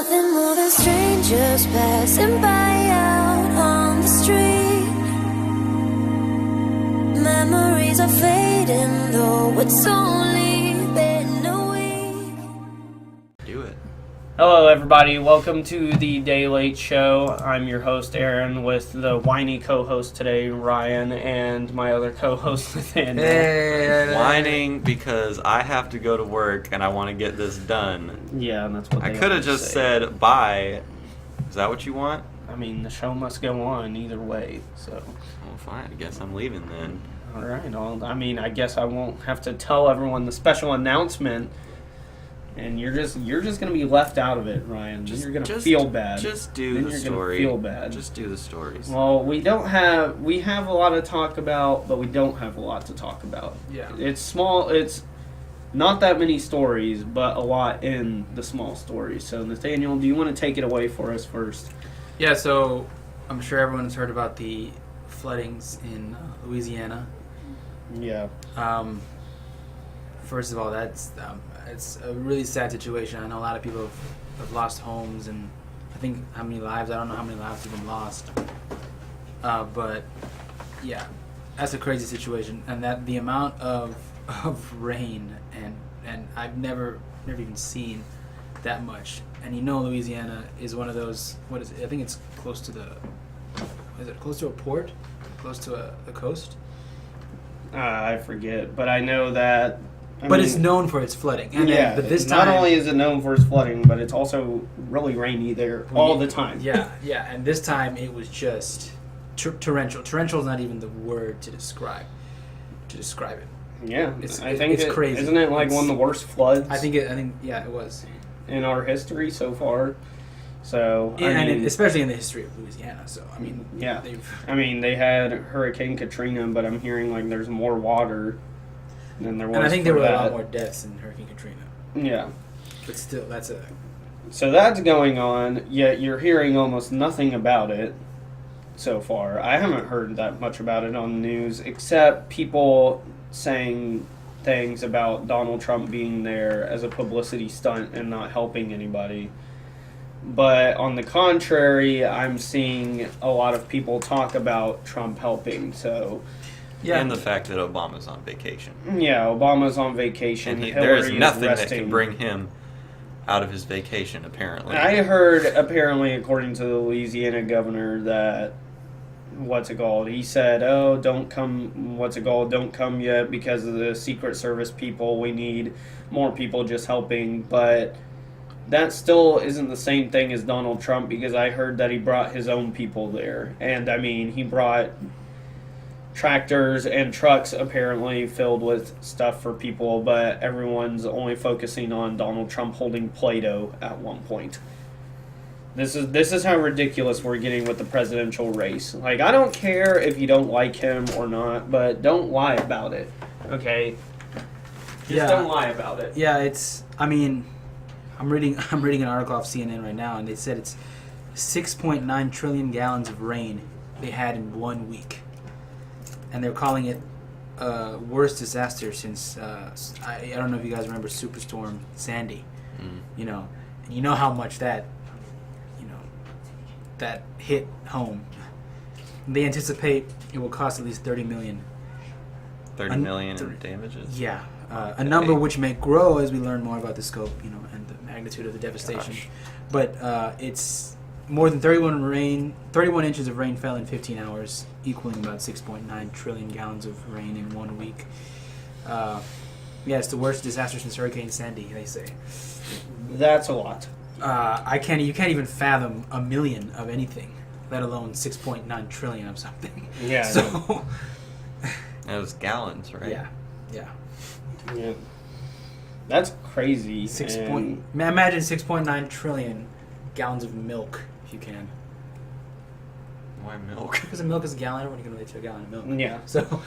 nothing more than strangers passing by out on the street. Memories are fading, though it's only been a week. Do it. Hello, everybody. Welcome to the Day Late Show. I'm your host, Aaron, with the whiny co-host today, Ryan, and my other co-host, Nathaniel. Hey. Whining because I have to go to work and I want to get this done. Yeah, and that's what I they could have always just say. said bye. Is that what you want? I mean, the show must go on either way, so... Well, fine. I guess I'm leaving then. All right. Well, I mean, I guess I won't have to tell everyone the special announcement, and you're just going to be left out of it, Ryan. Then you're going to feel bad. Just do then the you're story. Feel bad. Just do the stories. Well, we have a lot to talk about, but we don't have a lot to talk about. Yeah. It's small. It's not that many stories, but a lot in the small stories. So, Nathaniel, do you want to take it away for us first? Yeah, so I'm sure everyone's heard about the floodings in Louisiana. Yeah. First of all, it's a really sad situation. I know a lot of people have lost homes, and I think how many lives, I don't know how many lives have been lost. But yeah, that's a crazy situation, and that the amount of rain and I've never even seen that much. And Louisiana is one of those, what is it? I think it's close to close to a port? Close to the coast? I forget, but I know that... But it's known for its flooding. And yeah, but this time, not only is it known for its flooding, but it's also really rainy there all the time. Yeah, and this time it was just torrential. Torrential is not even the word to describe it. Yeah, I think it's crazy. Isn't it like one of the worst floods? I think yeah, it was in our history so far. So especially in the history of Louisiana. So I mean, yeah, they had Hurricane Katrina, but I'm hearing like there's more water than there was. And I think there were a lot more deaths in Hurricane Katrina. Yeah, but still, so that's going on. Yet you're hearing almost nothing about it so far. I haven't heard that much about it on the news, except people saying things about Donald Trump being there as a publicity stunt and not helping anybody. But on the contrary, I'm seeing a lot of people talk about Trump helping. So, yeah, and the fact that Obama's on vacation. Yeah, Obama's on vacation. And there is nothing that can bring him out of his vacation, apparently. I heard, apparently, according to the Louisiana governor, that he said, don't come yet because of the Secret Service people. We need more people just helping. But that still isn't the same thing as Donald Trump, because I heard that he brought his own people there. And, I mean, he brought tractors and trucks apparently filled with stuff for people, but everyone's only focusing on Donald Trump holding Play-Doh at one point. This is how ridiculous we're getting with the presidential race. Like, I don't care if you don't like him or not, but don't lie about it, okay? Just don't lie about it. Yeah, I'm reading an article off CNN right now, and they said it's 6.9 trillion gallons of rain they had in 1 week. And they're calling it worst disaster since, I don't know if you guys remember Superstorm Sandy. And you know how much that hit home. They anticipate it will cost at least $30 million. $30 million in damages? Yeah. A number which may grow as we learn more about the scope, and the magnitude of the devastation. Gosh. But it's more than 31 inches of rain fell in 15 hours, equaling about 6.9 trillion gallons of rain in 1 week. It's the worst disaster since Hurricane Sandy, they say. That's a lot. You can't even fathom a million of anything, let alone 6.9 trillion of something. Yeah. So that was gallons, right? Yeah. That's crazy. Imagine 6.9 trillion gallons of milk, if you can. Why milk? Because a milk is a gallon. Everyone can relate to a gallon of milk. Yeah. So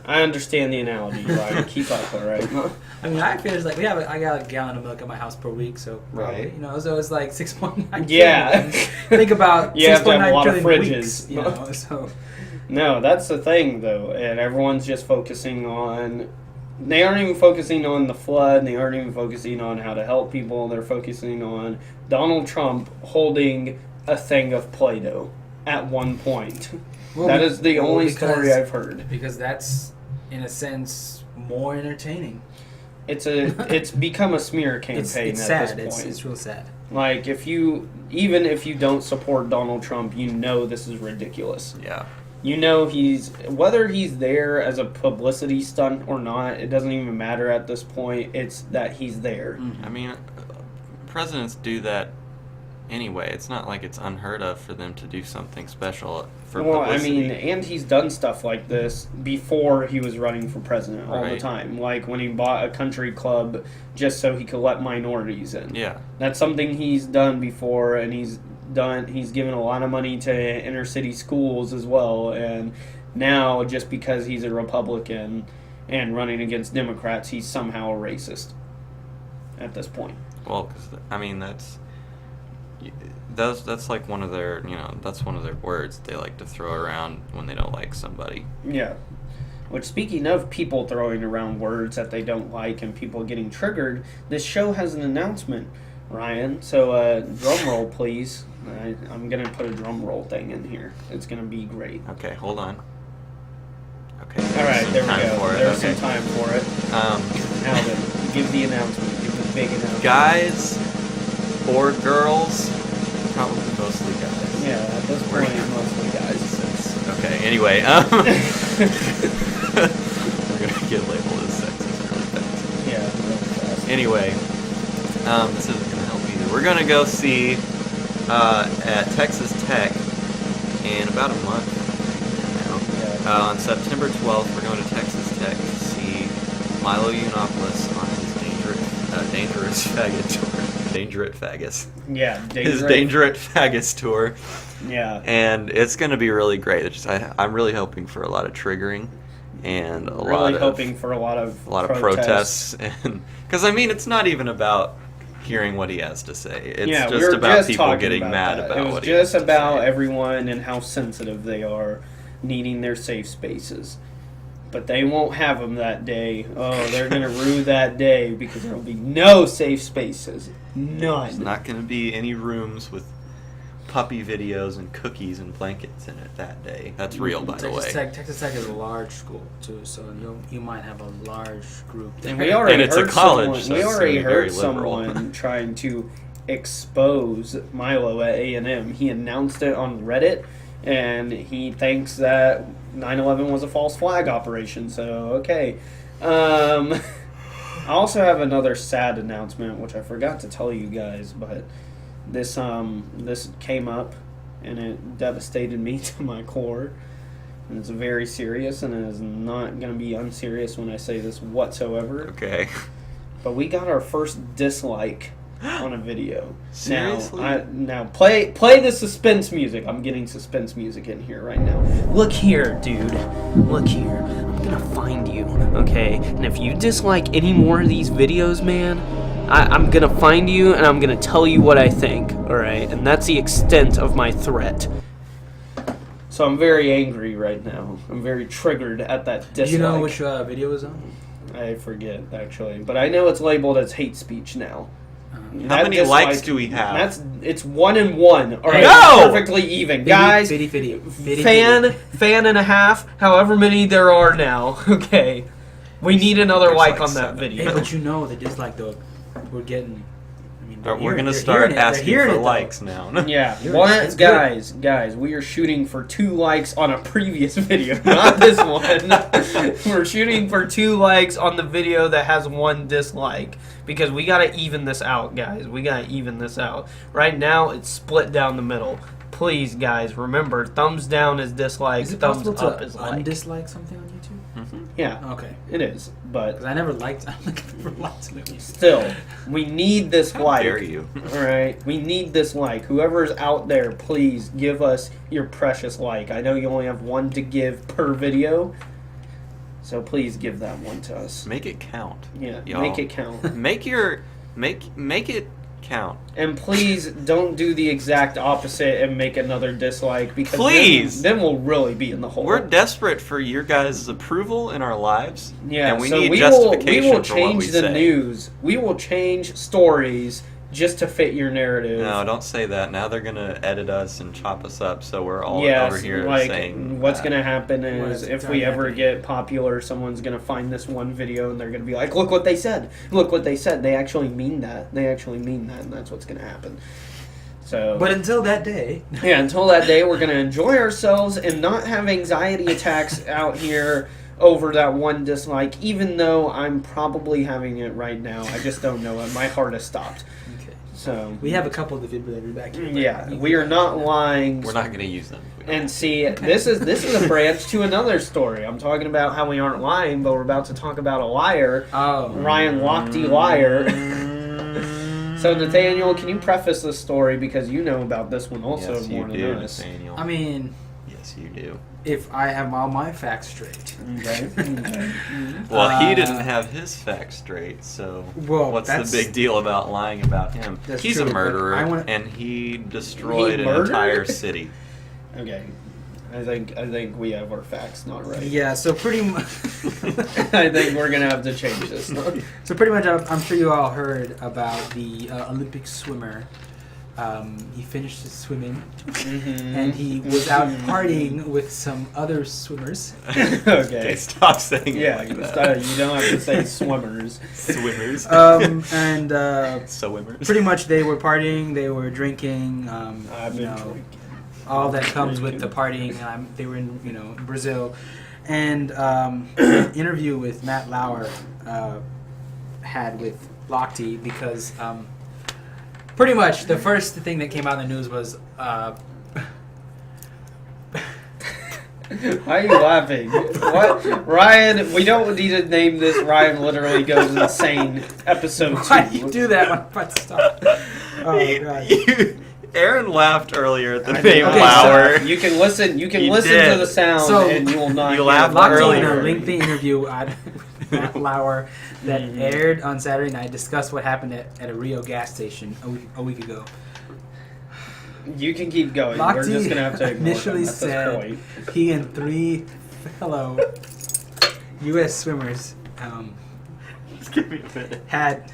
I understand the analogy, right? Keep up, all right? I mean, I feel like I got a gallon of milk at my house per week, so right. So it's like 6.9. Yeah. Think about 6.9 trillion fridges. weeks. So. No, that's the thing, though, and everyone's just focusing on They aren't even focusing on the flood. They aren't even focusing on how to help people. They're focusing on Donald Trump holding a thing of Play-Doh at one point. Well, that is the only because- story I've heard. Because that's, in a sense, more entertaining. It's become a smear campaign It's at sad. this point. It's real sad. Like, even if you don't support Donald Trump, you know this is ridiculous. Yeah. You know whether he's there as a publicity stunt or not, it doesn't even matter at this point. It's that he's there. I mean, presidents do that anyway. It's not like it's unheard of for them to do something special for publicity. I mean, and he's done stuff like this before he was running for president all the Right. time. Like when he bought a country club just so he could let minorities in. Yeah. That's something he's done before, and he's given a lot of money to inner city schools as well. And now, just because he's a Republican and running against Democrats, he's somehow a racist at this point. Well, because I mean that's like one of their that's one of their words they like to throw around when they don't like somebody. Yeah. Which, speaking of people throwing around words that they don't like and people getting triggered, this show has an announcement, Ryan. So, drum roll, please. I'm going to put a drum roll thing in here. It's going to be great. Okay, hold on. Okay. All right, there we time go. for it, There's okay. some time for it. Now then, give the announcement. Give the big announcement. Guys or girls, probably mostly guys. Yeah, at this We're- point, mostly guys. Okay, anyway, we're gonna get labeled as sexist really fast. Yeah, really fast. Anyway, this isn't gonna help either. We're gonna go see at Texas Tech in about a month now. Yeah. On September 12th, we're going to Texas Tech to see Milo Yiannopoulos on his dangerous faggot tour. Dangerous faggots. Yeah, His dangerous faggots tour. Yeah. And it's going to be really great. It's just, I'm really hoping for a lot of triggering and a Really lot hoping for a lot of protests. And because I mean, it's not even about hearing what he has to say. It's Yeah, we just were about just people talking getting about mad that. about It was what he has just to about say. everyone and how sensitive they are, needing their safe spaces. But they won't have them that day. Oh, they're going to rue that day because there will be no safe spaces. None. There's not going to be any rooms with puppy videos and cookies and blankets in it that day. That's real, by the way. Texas Tech is a large school too, so you might have a large group there. And we already And it's a heard college, someone, we so it's already gonna be very heard liberal. someone trying to expose Milo at A&M. He announced it on Reddit, and he thinks that 9/11 was a false flag operation. So okay. I also have another sad announcement, which I forgot to tell you guys, but this came up, and it devastated me to my core. And it's very serious, and it is not going to be unserious when I say this whatsoever. Okay. But we got our first dislike on a video. Seriously? Now play the suspense music. I'm getting suspense music in here right now. Look here, dude. Look here. I'm gonna find you, okay? And if you dislike any more of these videos, man, I'm gonna find you and I'm gonna tell you what I think, alright? And that's the extent of my threat. So I'm very angry right now. I'm very triggered at that dislike. Do you know which video was on? I forget, actually. But I know it's labeled as hate speech now. How many likes do we have? It's 1 and 1. All right, No! perfectly even, guys. Fitty. Fan and a half, however many there are now. Okay, we need another There's like like on that 7. video. Hey, but you know the dislike though, we're getting. I mean, We're going to start asking for likes now. Yeah, You're- one, it's good. guys, we are shooting for 2 likes on a previous video, not this one. We're shooting for 2 likes on the video that has 1 dislike, because we gotta even this out, guys. We gotta even this out. Right now, it's split down the middle. Please, guys, remember, thumbs down is dislike, Is it thumbs possible up to is like. undislike something on YouTube? Yeah, Okay, it is, but because I never liked. I never liked movies. still, we need this How like. dare you? Alright, we need this like. Whoever's out there, please give us your precious like. I know you only have 1 to give per video, so please give that one to us. Make it count. Yeah, y'all. make it count. Make it count. And please don't do the exact opposite and make another dislike, because Please! then we'll really be in the hole. We're desperate for your guys' approval in our lives. Yeah, and we so need we justification will for what change we the say. news. We will change stories just to fit your narrative. No, don't say that. Now they're gonna edit us and chop us up, so we're all Yes, over here like saying what's that. gonna happen What is is if we ever happening? get popular, someone's gonna find this one video and they're gonna be like, "Look what they said! Look what they said! They actually mean that! They actually mean that!" And that's what's gonna happen. So, But until that day, yeah, until that day, we're gonna enjoy ourselves and not have anxiety attacks out here over that one dislike. Even though I'm probably having it right now, I just don't know it. My heart has stopped. okay. So We have a couple of defibrillators back here. but yeah, you we can- are not lying. We're not gonna use them. if we don't. And see, this is a branch to another story. I'm talking about how we aren't lying, but we're about to talk about a liar, Oh. Ryan Lochte liar. So Nathaniel, can you preface this story, because you know about this one also Yes, more you than do, us? Nathaniel. I mean, Yes, you do. if I have all my facts straight. Okay. Well, he Uh, didn't have his facts straight, so Well, what's that's- the big deal about lying about him? That's He's true, a but murderer, I wanna- and he destroyed He an murdered? entire city. Okay. I think we have our facts not right. Yeah, so pretty much. I think we're gonna have to change this. So pretty much, I'm sure you all heard about the Olympic swimmer. He finished his swimming, and he was out partying with some other swimmers. Okay, Okay. stop saying it Yeah, like that. you don't have to say swimmers. Swimmers. And Swimmers. pretty much, they were partying, they were drinking. I've you been know, drinking. all that comes with the partying. They were in Brazil, and an interview with Matt Lauer had with Lochte, because pretty much the first thing that came out in the news was Why are you laughing? What? Ryan, we don't need to name this Ryan Literally Goes Insane episode 2. why do you do that when I'm about to stop? Oh god. Aaron laughed earlier at the I name mean, okay, Lauer. You can listen. You can You listen did. to the sound, So, and you will not. you hear laughed the Lochte in earlier. a lengthy interview with Matt Lauer that aired on Saturday night discussed what happened at a Rio gas station a week ago. You can keep going. We're Lochte just gonna have to ignore initially them at this said point. he and 3 fellow U.S. swimmers Just give me a minute. had,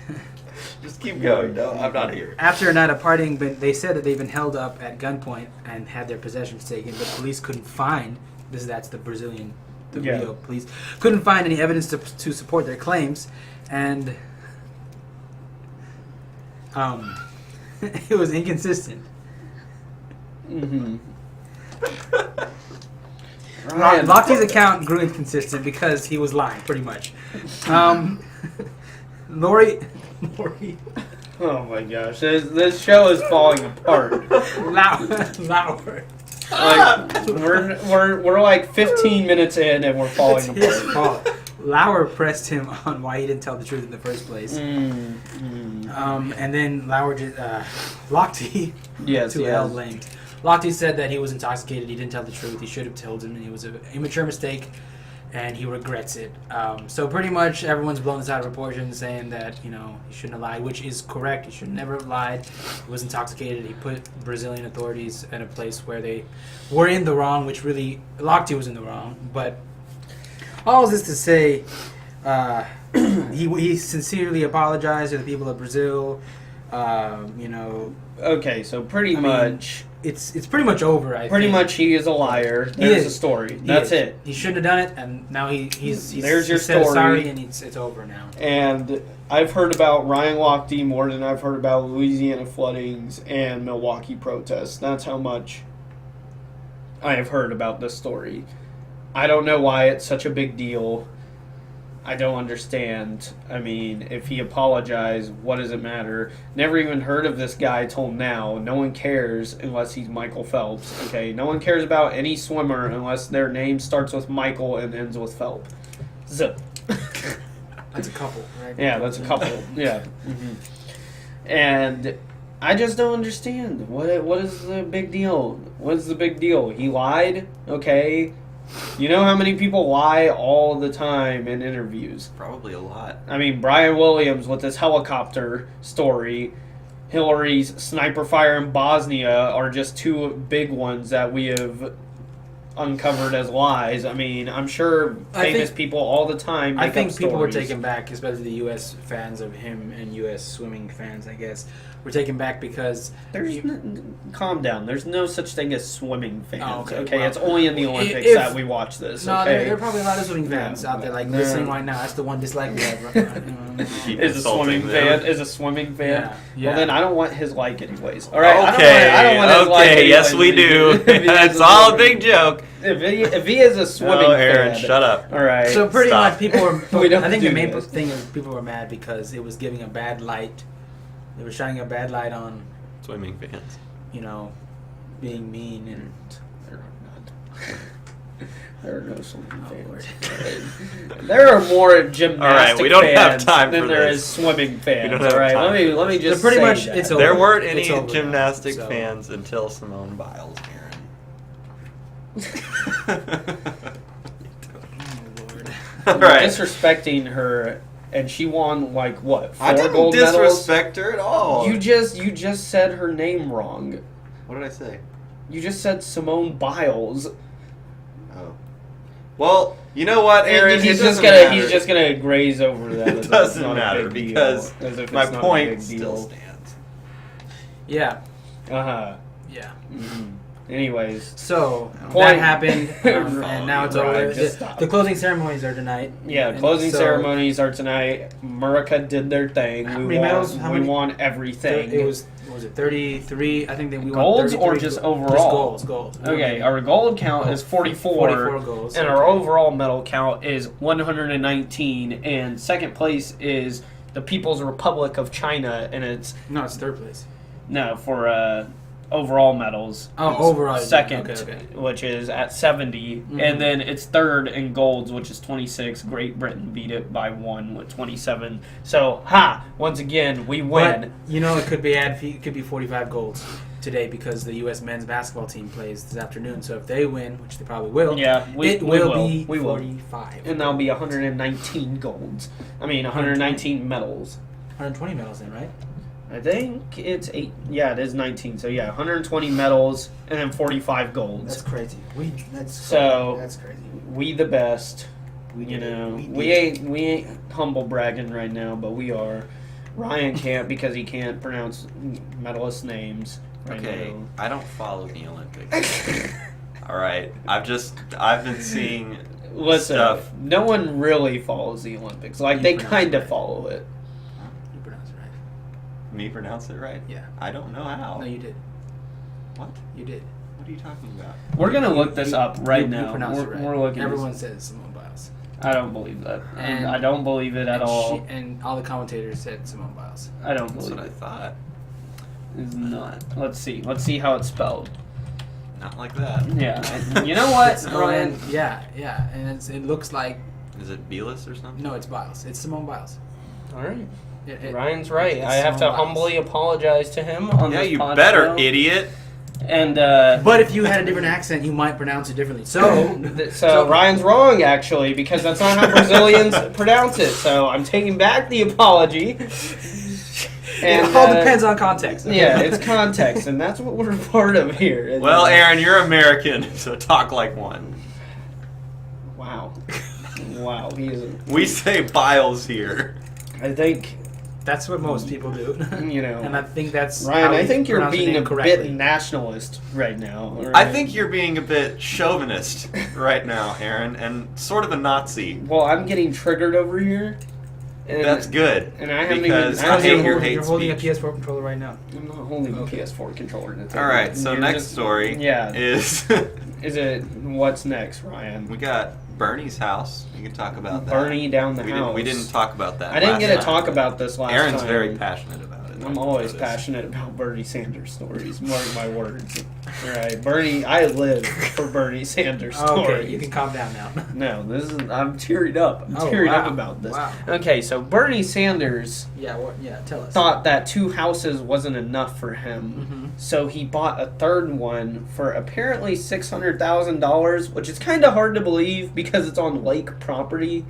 Just keep going. No, I'm not here. after a night of partying, they said that they've been held up at gunpoint and had their possessions taken, but police couldn't find, that's the Brazilian, the Yeah. Rio police, couldn't find any evidence to support their claims, and it was inconsistent. Mm-hmm. Lochte's account grew inconsistent because he was lying, pretty much. Lori, Oh my gosh, this show is falling apart. Lauer. Like we're like 15 minutes in and we're falling It's his apart. fault. Lauer pressed him on why he didn't tell the truth in the first place. And then Lauer just Lochte Yes, to yes. L blamed. Lochte said that he was intoxicated. He didn't tell the truth. He should have told him, and it was an immature mistake, and he regrets it. So pretty much everyone's blown this out of proportion, saying that he shouldn't have lied, which is correct. He should never have lied. He was intoxicated. He put Brazilian authorities in a place where they were in the wrong, which really Lochte was in the wrong. But all this to say, he sincerely apologized to the people of Brazil. Okay, so pretty I mean, much, it's pretty much over. I pretty think. much he is a liar. He There's is. a story. He That's is. it. He shouldn't have done it, and now he's There's your he said story. sorry, and it's over now. And I've heard about Ryan Lochte more than I've heard about Louisiana floodings and Milwaukee protests. That's how much I have heard about this story. I don't know why it's such a big deal. I don't understand. I mean, if he apologized, what does it matter? Never even heard of this guy till now. No one cares unless he's Michael Phelps. Okay, no one cares about any swimmer unless their name starts with Michael and ends with Phelps. Zip. That's a couple, right? Yeah, that's a couple. Yeah. And I just don't understand. What is the big deal? What is the big deal? He lied? Okay. You know how many people lie all the time in interviews? Probably a lot. I mean, Brian Williams with his helicopter story. Hillary's sniper fire in Bosnia are just two big ones that we have uncovered as lies. I mean, I'm sure famous people all the time make I think up people were stories. taken back, especially the U.S. fans of him and U.S. swimming fans, I guess, were taken back because... Calm down. There's no such thing as swimming fans. Oh, okay. Okay, Well, it's only in the Olympics if- that we watch this. No, okay? there are probably a lot of swimming fans out there like listening right now. That's the one dislike we have. Keep Is a insulting swimming them. fan? Is a swimming fan? Yeah. Well, then I don't want his like anyways. All right. Okay. I don't want his like Okay. Yes, we anyways. do. It's all a big joke. If he is a swimming Oh, Aaron, fan, shut up. All right. So pretty Stop. much people were... We don't I think do the main this. thing is people were mad because it was giving a bad light. They were shining a bad light on, Swimming fans. being mean and... There are no swimming Oh, fans. Lord. There are more gymnastic All right, we don't have fans time than for there this. is swimming fans. don't have all right, time let me for just So pretty say much that. it's over. There weren't any It's over now, gymnastic so- fans until Simone Biles, Aaron. Oh, Lord. All You're right. disrespecting her, and she won like what? 4 I didn't gold medals? disrespect her at all. You just said her name wrong. What did I say? You just said Simone Biles. Oh. Well, you know what, Aaron? And It he's doesn't just matter. gonna graze over that. It as if doesn't it's not a matter big deal, because as if my it's not a point big still deal. stands. Yeah. Uh-huh. Yeah. Anyways, So Point. that happened, and now it's Right, over. just stop. The closing ceremonies are tonight. yeah, And closing so ceremonies are tonight. America did their thing. How We many won. medals? How we many? won everything. It was what was it 33? I think that we Golds won or 33 just gold. overall? Just gold. Okay, our gold count is 44, 44 goals. and our okay. overall medal count is 119. And second place is the People's Republic of China, and it's No, it's third place. for overall medals. Oh, It's overall, second, okay. which is at 70, and then it's third in golds, which is 26. Great Britain beat it by 1 with 27. So, once again, we win. But it could be it could be 45 golds today because the U.S. men's basketball team plays this afternoon. So if they win, which they probably will, Yeah, it will be We will. 45. And that'll be 119 golds. 119 medals. 120 medals then, right? I think it's 8. Yeah, it is 19. So yeah, 120 medals and then 45 golds. That's crazy. That's crazy. We the best. We You did it. know, We did we ain't humble bragging right now, but we are. Ryan can't because he can't pronounce medalist names right Okay, now. I don't follow the Olympics. All right, I've been seeing Listen, stuff. no one really follows the Olympics. Like You they pronounce kind it of right. follow it. You pronounced it right. Me pronounce it right? Yeah. I don't know how. No, you did. What? You did. What are you talking about? We're gonna look this up right You now. pronounced it right. We're looking. Everyone says Simone Biles. I don't believe that. And- I don't believe it at all. And all the commentators said Simone Biles. I don't That's believe what I it. thought. It's not. Let's see. Let's see how it's spelled. Not like that. Yeah. You know what, It's Ryan? yeah, and it looks like Is it Belis or something? no, it's Biles. It's Simone Biles. All right. It- Ryan's right. it's I have to Simone Biles. humbly apologize to him on Yeah, this you podcast. better, idiot. And But if you had a different accent, you might pronounce it differently. So so Ryan's wrong actually because that's not how Brazilians pronounce it. So I'm taking back the apology. And, it all depends on context. Yeah, it's context, and that's what we're a part of here. Well, Aaron, you're American, so talk like one. Wow. Wow. We say Biles here. I think, That's what most people do. you know. And I think that's Ryan, how I you think you're pronounce the being name a correctly. bit nationalist right now. I think you're being a bit chauvinist right now, Aaron, and sort of a Nazi. Well, I'm getting triggered over here. And That's good. And I haven't because even. I I hate haven't your even- hate You're holding a speech. PS4 controller right now. I'm not holding a Okay. PS4 controller to take All right, so You're next just- story Yeah. is Is it what's next, Ryan? we got Bernie's house. You can talk about that. Bernie down the house. We didn't talk about that. I didn't last get to time. talk about this last Aaron's time. very passionate about it. I'm always passionate about Bernie Sanders stories. Mark my words. All right, Bernie. I live for Bernie Sanders stories. Okay, you can calm down now. No, this is. I'm tearing up. I'm Oh, tearing up wow. about this. Wow. Okay, so Bernie Sanders Yeah, tell us. thought that 2 houses wasn't enough for him, Mhm. so he bought a third one for apparently $600,000, which is kind of hard to believe because it's on lake property.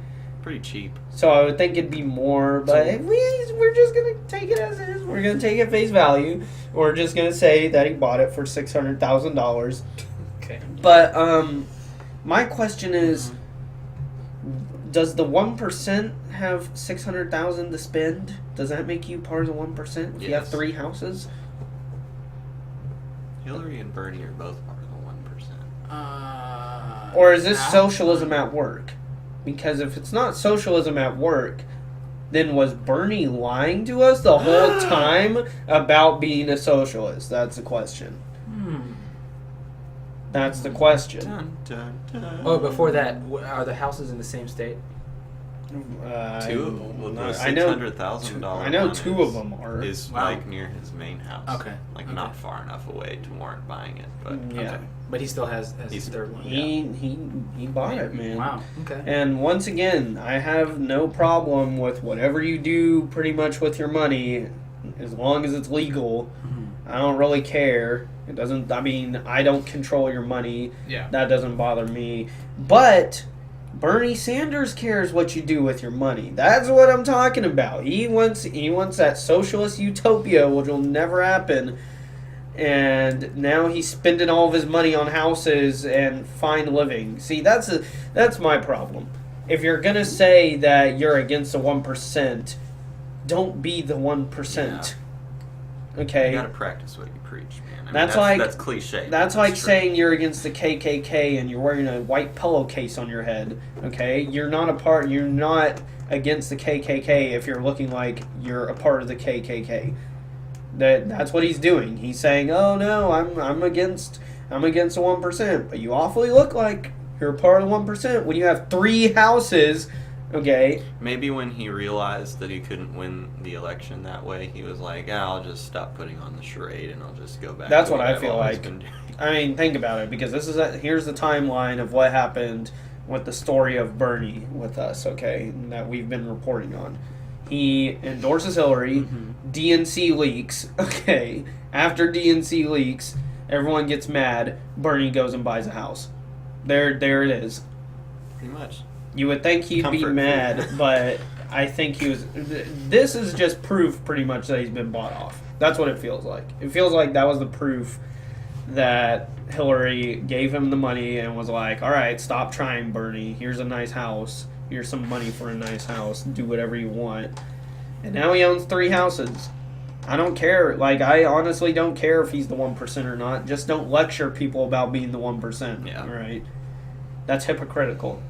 pretty cheap. So I would think it'd be more, but if we're just going to take it as is. We're going to take it face value. We're just going to say that he bought it for $600,000. Okay. But my question is, does the 1% have $600,000 to spend? Does that make you part of the 1% if you have Yes. 3 houses? Hillary and Bernie are both part of the 1%. Or is this yeah. socialism at work? Because if it's not socialism at work, then was Bernie lying to us the whole time about being a socialist? That's the question. That's the question. Dun, dun, dun. Oh, before that, are the houses in the same state? Two. Well, the I know $600,000. I know 2 of them are. Is Wow. like near his main house. Okay. Like Okay. not far enough away to warrant buying it, but Yeah. Okay. But he still has He's- his third one. He bought it, man. Wow. Okay. And once again, I have no problem with whatever you do pretty much with your money as long as it's legal. I don't really care. It doesn't, I mean, I don't control your money. Yeah. That doesn't bother me. But Bernie Sanders cares what you do with your money. That's what I'm talking about. He wants that socialist utopia, which will never happen. And now he's spending all of his money on houses and fine living. See, that's my problem. If you're gonna say that you're against the 1%, don't be the 1%. Okay. you gotta practice what you preach, man. I mean, That's cliche. That's but like it's true. saying you're against the KKK and you're wearing a white pillowcase on your head. Okay, you're not against the KKK if you're looking like you're a part of the KKK. That's what he's doing. He's saying, "Oh no, I'm against the 1%," but you awfully look like you're a part of the 1% when you have 3 houses. Okay. Maybe when he realized that he couldn't win the election that way, he was like, I'll just stop putting on the charade and I'll just go back That's to what I I've feel always like. been doing." I mean, think about it, because here's the timeline of what happened with the story of Bernie with us, okay, that we've been reporting on. He endorses Hillary, DNC leaks, okay. After DNC leaks, everyone gets mad, Bernie goes and buys a house. There it is. Pretty much. You would think he'd be Comfort mad, food. but I think he was... This is just proof, pretty much, that he's been bought off. That's what it feels like. It feels like that was the proof that Hillary gave him the money and was like, all right, stop trying, Bernie. Here's a nice house. Here's some money for a nice house. Do whatever you want. And now he owns 3 houses. I don't care. Like, I honestly don't care if he's the 1% or not. Just don't lecture people about being the 1%. Yeah. All right? That's hypocritical.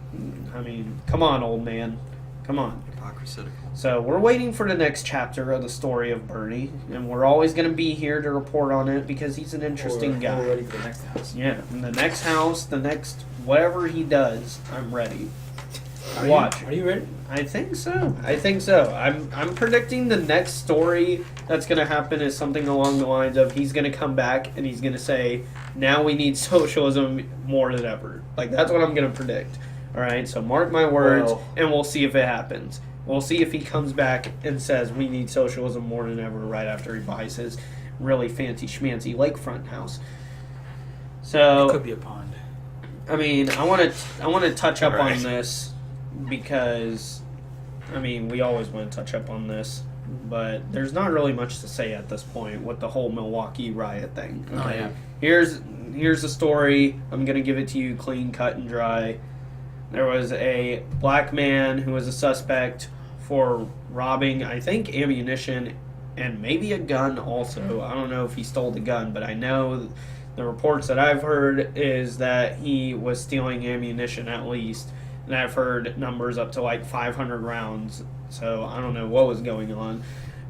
I mean, come on, old man. Come on. Hypocritical. So we're waiting for the next chapter of the story of Bernie, and we're always going to be here to report on it because he's an interesting guy. We're ready for the next house. Yeah, and the next house, the next whatever he does, I'm ready. Are Watch. Are you ready? I think so. I'm predicting the next story that's going to happen is something along the lines of he's going to come back and he's going to say, now we need socialism more than ever. Like, that's what I'm going to predict. All right, so mark my words, Well- and we'll see if it happens. We'll see if he comes back and says we need socialism more than ever right after he buys his really fancy schmancy lakefront house. So It could be a pond. I mean, I want to touch up Right. on this because, I mean, we always want to touch up on this, but there's not really much to say at this point with the whole Milwaukee riot thing. Oh, yeah. Here's the story. I'm gonna give it to you clean, cut, and dry. There was a black man who was a suspect for robbing, I think, ammunition and maybe a gun also. I don't know if he stole the gun, but I know the reports that I've heard is that he was stealing ammunition at least. And I've heard numbers up to like 500 rounds. So I don't know what was going on.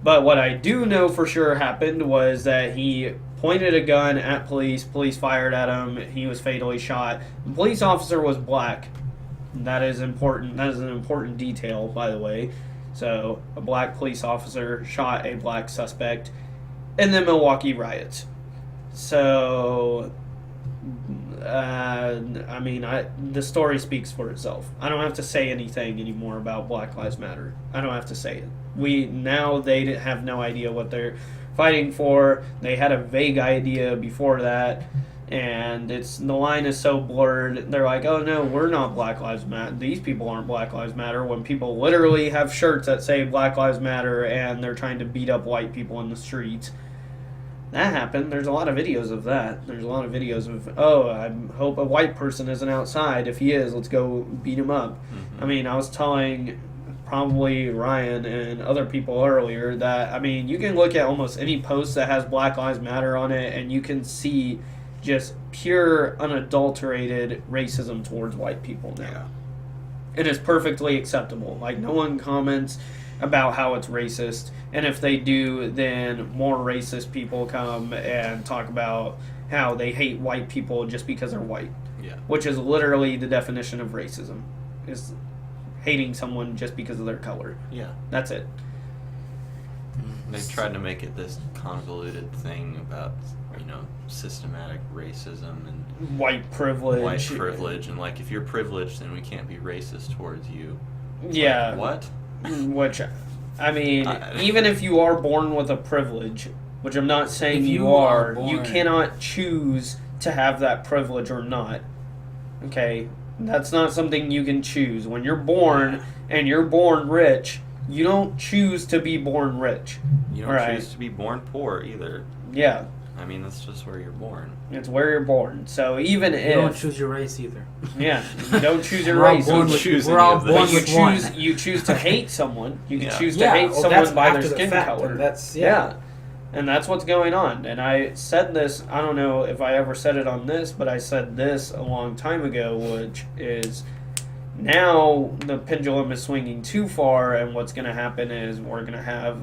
But what I do know for sure happened was that he pointed a gun at police. Police fired at him. He was fatally shot. The police officer was black. That is important. That is an important detail, by the way. So, a black police officer shot a black suspect in the Milwaukee riots. So, I mean, the story speaks for itself. I don't have to say anything anymore about Black Lives Matter. I don't have to say it. They have no idea what they're fighting for. They had a vague idea before that. And the line is so blurred. They're like, oh no, we're not Black Lives Matter. These people aren't Black Lives Matter. When people literally have shirts that say Black Lives Matter and they're trying to beat up white people in the streets. That happened. There's a lot of videos of that. There's a lot of videos of, oh, I hope a white person isn't outside. If he is, let's go beat him up. Mm-hmm. I mean, I was telling probably Ryan and other people earlier that, I mean, you can look at almost any post that has Black Lives Matter on it and you can see just pure, unadulterated racism towards white people now. Yeah. It is perfectly acceptable. Like, no one comments about how it's racist, and if they do, then more racist people come and talk about how they hate white people just because they're white. Yeah. Which is literally the definition of racism, is hating someone just because of their color. Yeah. That's it. They tried to make it this convoluted thing about, systematic racism and White privilege. and like, if you're privileged, then we can't be racist towards you. Yeah. Like, what? Which, I mean, even if you are born with a privilege, which I'm not saying If you you are are, born- you cannot choose to have that privilege or not. Okay? That's not something you can choose. When you're born and you're born rich, you don't choose to be born rich. You don't Right. choose to be born poor either. Yeah. I mean, that's just where you're born. It's where you're born. So even You if... don't choose your race either. Yeah. You don't choose your We're all race. born You with- choose we're any all of born this. You with one. choose to hate someone. You can Yeah. choose to hate someone by their skin color. That's Yeah. And that's what's going on. And I said this, I don't know if I ever said it on this, but I said this a long time ago, which is now the pendulum is swinging too far, and what's going to happen is we're going to have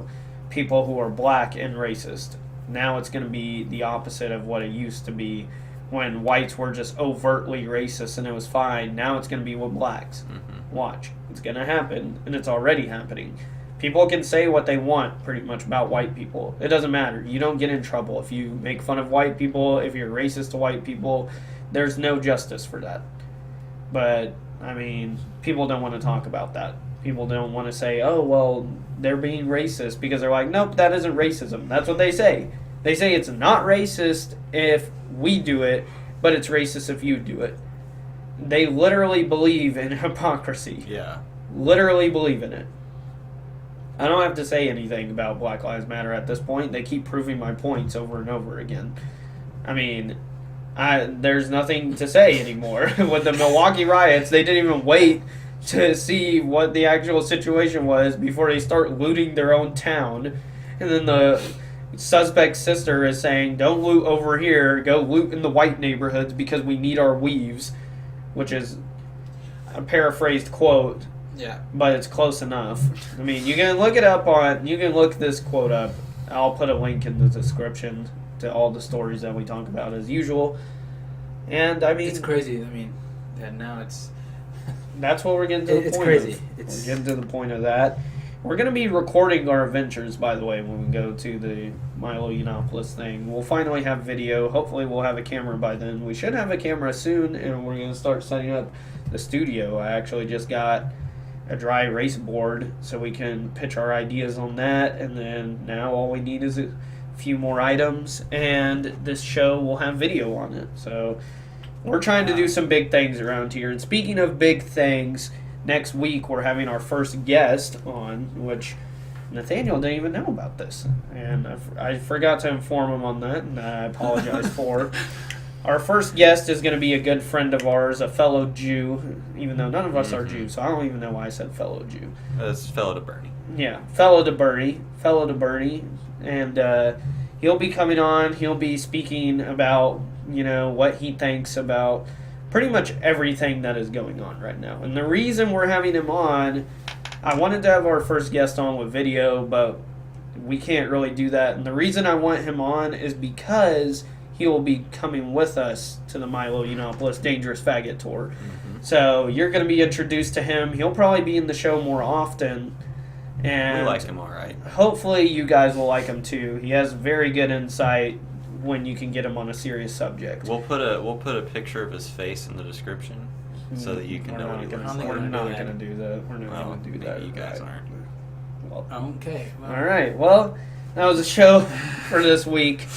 people who are black and racist. Now it's going to be the opposite of what it used to be when whites were just overtly racist and it was fine. Now it's going to be with blacks. Mm-hmm. Watch. It's going to happen, and it's already happening. People can say what they want pretty much about white people. It doesn't matter. You don't get in trouble. If you make fun of white people, if you're racist to white people, there's no justice for that. But, I mean, people don't want to talk about that. People don't want to say, oh, well, they're being racist, because they're like, nope, that isn't racism. That's what they say. They say it's not racist if we do it, but it's racist if you do it. They literally believe in hypocrisy. Yeah. Literally believe in it. I don't have to say anything about Black Lives Matter at this point. They keep proving my points over and over again. I mean, there's nothing to say anymore. With the Milwaukee riots, they didn't even wait to see what the actual situation was before they start looting their own town. And then the suspect's sister is saying, don't loot over here, go loot in the white neighborhoods because we need our weaves, which is a paraphrased quote, Yeah. but it's close enough. I mean, you can look it up you can look this quote up. I'll put a link in the description to all the stories that we talk about as usual. And I mean, It's crazy. I mean, now it's... that's what we're getting to the It's point crazy. of. It's- We're getting to the point of that. We're going to be recording our adventures, by the way, when we go to the Milo Yiannopoulos thing. We'll finally have video. Hopefully we'll have a camera by then. We should have a camera soon, and we're going to start setting up the studio. I actually just got a dry erase board so we can pitch our ideas on that, and then now all we need is a few more items, and this show will have video on it. So we're trying to do some big things around here. And speaking of big things, next week we're having our first guest on, which Nathaniel didn't even know about this, and I forgot to inform him on that, and I apologize for. Our first guest is going to be a good friend of ours, a fellow Jew, even though none of us are Jews, so I don't even know why I said fellow Jew. That's fellow to Bernie. Yeah, fellow to Bernie, and he'll be coming on. He'll be speaking about, what he thinks about pretty much everything that is going on right now. And the reason we're having him on, I wanted to have our first guest on with video, but we can't really do that. And the reason I want him on is because he will be coming with us to the Milo Yiannopoulos Dangerous Faggot Tour. Mm-hmm. So you're going to be introduced to him. He'll probably be in the show more often. And We like him all right. hopefully you guys will like him too. He has very good insight when you can get him on a serious subject. We'll put a picture of his face in the description so that you can know what he looks I don't think like. We're I'm not gonna going to do that. We're not Well, going to do maybe that. you guys aren't. Well, Okay. Well, all right. Well, that was a show for this week.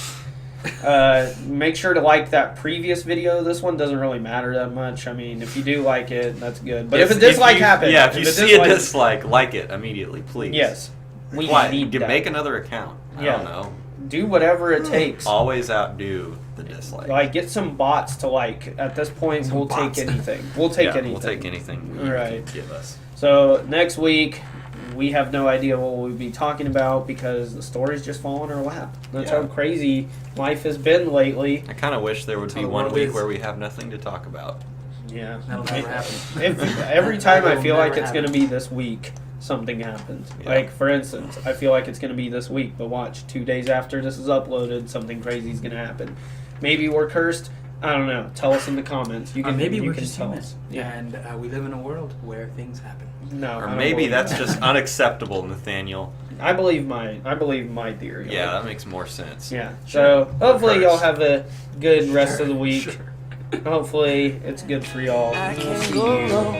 Make sure to like that previous video. This one doesn't really matter that much. I mean, if you do like it, that's good. But if a dislike happens, yeah, if you see a dislike, like it immediately, please. Yes, we Why? need that. Make another account. I don't know. Do whatever it takes. Always outdo the dislike. Like, get some bots to like. At this point, we'll take anything. We'll take anything. We'll take anything. All right. Give us. So next week, we have no idea what we'll be talking about because the stories just fall in our lap. That's how crazy life has been lately. I kind of wish there would be 1 week where we have nothing to talk about. Yeah. That'll never happen. Every time I feel like it's going to be this week, something happens. Yeah. Like, for instance, I feel like it's going to be this week, but watch, 2 days after this is uploaded, something crazy is going to happen. Maybe we're cursed. I don't know. Tell us in the comments. You can, maybe you we're can just tell human. us. And we live in a world where things happen. No, Or I don't maybe believe that's that. just unacceptable, Nathaniel. I believe my theory. Yeah, that makes more sense. Yeah. Sure. So hopefully y'all Cursed. have a good rest of the week. Sure. Hopefully it's good for y'all. I We'll can't see go you. low.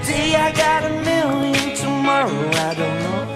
Today I got a million, tomorrow I don't know.